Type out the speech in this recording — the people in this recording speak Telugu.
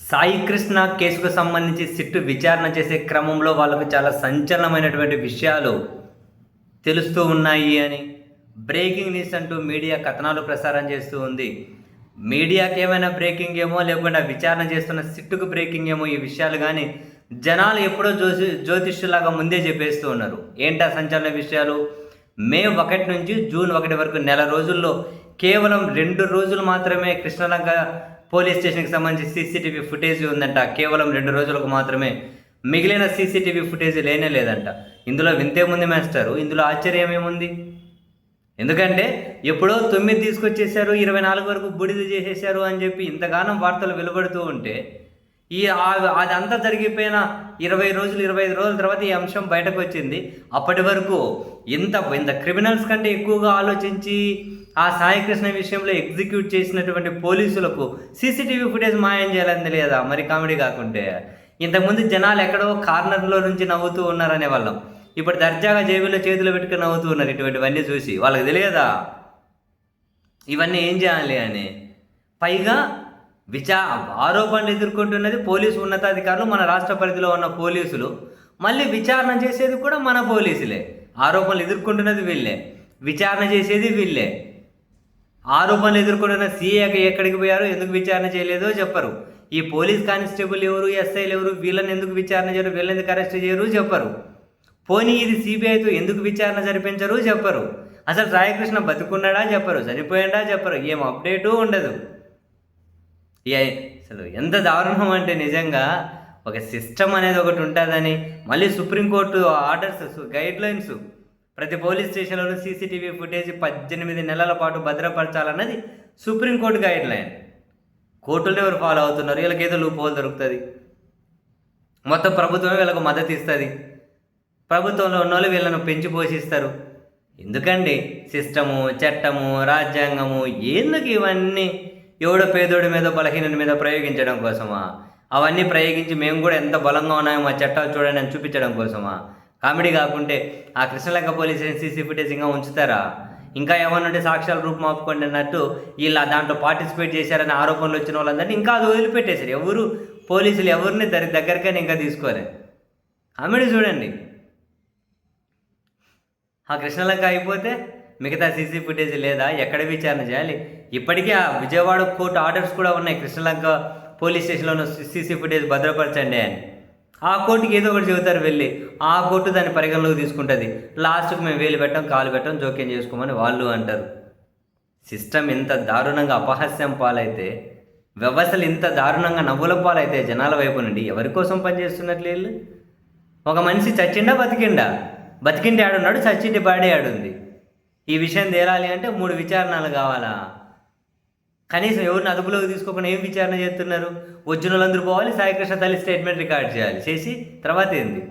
సాయి కృష్ణ కేసుకు సంబంధించి సిట్టు విచారణ చేసే క్రమంలో వాళ్ళకు చాలా సంచలనమైనటువంటి విషయాలు తెలుస్తూ ఉన్నాయి అని బ్రేకింగ్ న్యూస్ అంటూ మీడియా కథనాలు ప్రసారం చేస్తూ ఉంది. మీడియాకి ఏమైనా బ్రేకింగ్ ఏమో, లేకుండా విచారణ చేస్తున్న సిట్టుకు బ్రేకింగ్ ఏమో ఈ విషయాలు. కానీ జనాలు ఎప్పుడో జ్యోతిష్యులాగా ముందే చెప్పేస్తూ ఉన్నారు. ఏంటా సంచలన విషయాలు? మే 1 నుంచి జూన్ 1 వరకు నెల రోజుల్లో కేవలం 2 రోజులు మాత్రమే కృష్ణలంక పోలీస్ స్టేషన్కి సంబంధించి సీసీటీవీ ఫుటేజ్ ఉందంట. కేవలం 2 రోజులకు మాత్రమే. మిగిలిన సీసీటీవీ ఫుటేజ్ లేనే లేదంట. ఇందులో వింతేముంది మాస్టరు? ఇందులో ఆశ్చర్యం ఏముంది? ఎందుకంటే ఎప్పుడో 9 తీసుకొచ్చేసారు, 24 వరకు బూడిద చేసేసారు అని చెప్పి ఇంతగానం వార్తలు వెలువడుతూ ఉంటే, అదంతా జరిగిపోయిన 20 రోజులు 25 రోజుల తర్వాత ఈ అంశం బయటకు వచ్చింది. అప్పటి వరకు ఇంత క్రిమినల్స్ కంటే ఎక్కువగా ఆలోచించి ఆ సాయికృష్ణ విషయంలో ఎగ్జిక్యూట్ చేసినటువంటి పోలీసులకు సీసీటీవీ ఫుటేజ్ మాయం చేయాలని తెలియదా? మరి కామెడీ కాకుంటే ఇంతకుముందు జనాలు ఎక్కడో కార్నర్లో నుంచి నవ్వుతూ ఉన్నారనే వాళ్ళం. ఇప్పుడు దర్జాగా జేబులో చేతులు పెట్టుకుని నవ్వుతూ ఉన్నారు ఇటువంటివన్నీ చూసి. వాళ్ళకి తెలియదా ఇవన్నీ ఏం చేయాలి అని? పైగా ఆరోపణలు ఎదుర్కొంటున్నది పోలీసు ఉన్నతాధికారులు, మన రాష్ట్ర పరిధిలో ఉన్న పోలీసులు. మళ్ళీ విచారణ చేసేది కూడా మన పోలీసులే. ఆరోపణలు ఎదుర్కొంటున్నది వీళ్ళే, విచారణ చేసేది వీళ్ళే. ఆరోపణలు ఎదుర్కొంటున్న సీఏ ఎక్కడికి పోయారు, ఎందుకు విచారణ చేయలేదో చెప్పరు. ఈ పోలీస్ కానిస్టేబుల్ ఎవరు, ఎస్ఐలు ఎవరు, వీళ్ళని ఎందుకు విచారణ చేయరు, వీళ్ళని ఎందుకు అరెస్ట్ చేయరు చెప్పరు. పోనీ ఇది సిబిఐతో ఎందుకు విచారణ జరిపించరు చెప్పరు. అసలు సాయికృష్ణ బతుకున్నాడా చెప్పరు, చనిపోయాడా చెప్పరు. ఏం అప్డేటు ఉండదు. అసలు ఎంత దారుణం అంటే నిజంగా ఒక సిస్టమ్ అనేది ఒకటి ఉంటుందని, మళ్ళీ సుప్రీంకోర్టు ఆర్డర్స్, గైడ్లైన్స్, ప్రతి పోలీస్ స్టేషన్లో సీసీటీవీ ఫుటేజ్ 18 నెలల పాటు భద్రపరచాలన్నది సుప్రీంకోర్టు గైడ్లైన్. కోర్టులు ఎవరు ఫాలో అవుతున్నారు? వీళ్ళకి ఏదో లూప్ హోల్ దొరుకుతుంది. మొత్తం ప్రభుత్వమే వీళ్ళకు మద్దతు ఇస్తుంది. ప్రభుత్వంలో ఉన్న వాళ్ళు వీళ్ళను పెంచి పోషిస్తారు. ఎందుకండి సిస్టము, చట్టము, రాజ్యాంగము ఎందుకు ఇవన్నీ? ఎవడో పేదోడి మీద, బలహీనుడి మీద ప్రయోగించడం కోసమా? అవన్నీ ప్రయోగించి మేము కూడా ఎంత బలంగా ఉన్నాయో మా చట్టాలు చూడండి అని చూపించడం కోసమా? కామెడీ కాకుంటే ఆ Krishnalanka police station CC footage ఇంకా ఉంచుతారా? ఇంకా ఏమన్నంటే సాక్ష్యాల రూపం ఆపుకోండి అన్నట్టు ఇలా దాంట్లో పార్టిసిపేట్ చేశారని ఆరోపణలు వచ్చిన వాళ్ళందరినీ ఇంకా అది వదిలిపెట్టేశారు. ఎవరు పోలీసులు ఎవరిని దగ్గరికైనా ఇంకా తీసుకోలే. కామెడీ చూడండి. ఆ కృష్ణలంక అయిపోతే మిగతా సీసీ ఫుటేజ్ లేదా? ఎక్కడ విచారణ చేయాలి? ఇప్పటికీ ఆ విజయవాడ కోర్టు ఆర్డర్స్ కూడా ఉన్నాయి, కృష్ణలంక పోలీస్ స్టేషన్లో సీసీ ఫుటేజ్ భద్రపరచండి అని. ఆ కోర్టుకి ఏదో ఒకటి చెబుతారు వెళ్ళి, ఆ కోర్టు దాన్ని పరిగణలోకి తీసుకుంటుంది. లాస్ట్కి మేము వేలు పెట్టాం, కాలు పెట్టాం, జోక్యం చేసుకోమని వాళ్ళు అంటారు. సిస్టమ్ ఇంత దారుణంగా అపహాస్యం పాలైతే, వ్యవస్థలు ఇంత దారుణంగా నవ్వుల పాలైతే జనాల వైపు నుండి ఎవరి కోసం పనిచేస్తున్నట్లు వీళ్ళు? ఒక మనిషి చచ్చిండా బతికిండా? బతికింటే ఆడున్నాడు, చచ్చింటి బాడీ ఆడుంది. ఈ విషయం తేలాలి అంటే 3 విచారణలు కావాలా? కనీసం ఎవరిని అదుపులోకి తీసుకోకుండా ఏం విచారణ చేస్తున్నారు? వచ్చిన వాళ్ళందరూ పోవాలి, సాయికృష్ణ తల్లి స్టేట్మెంట్ రికార్డ్ చేయాలి, చేసి తర్వాత ఏంది?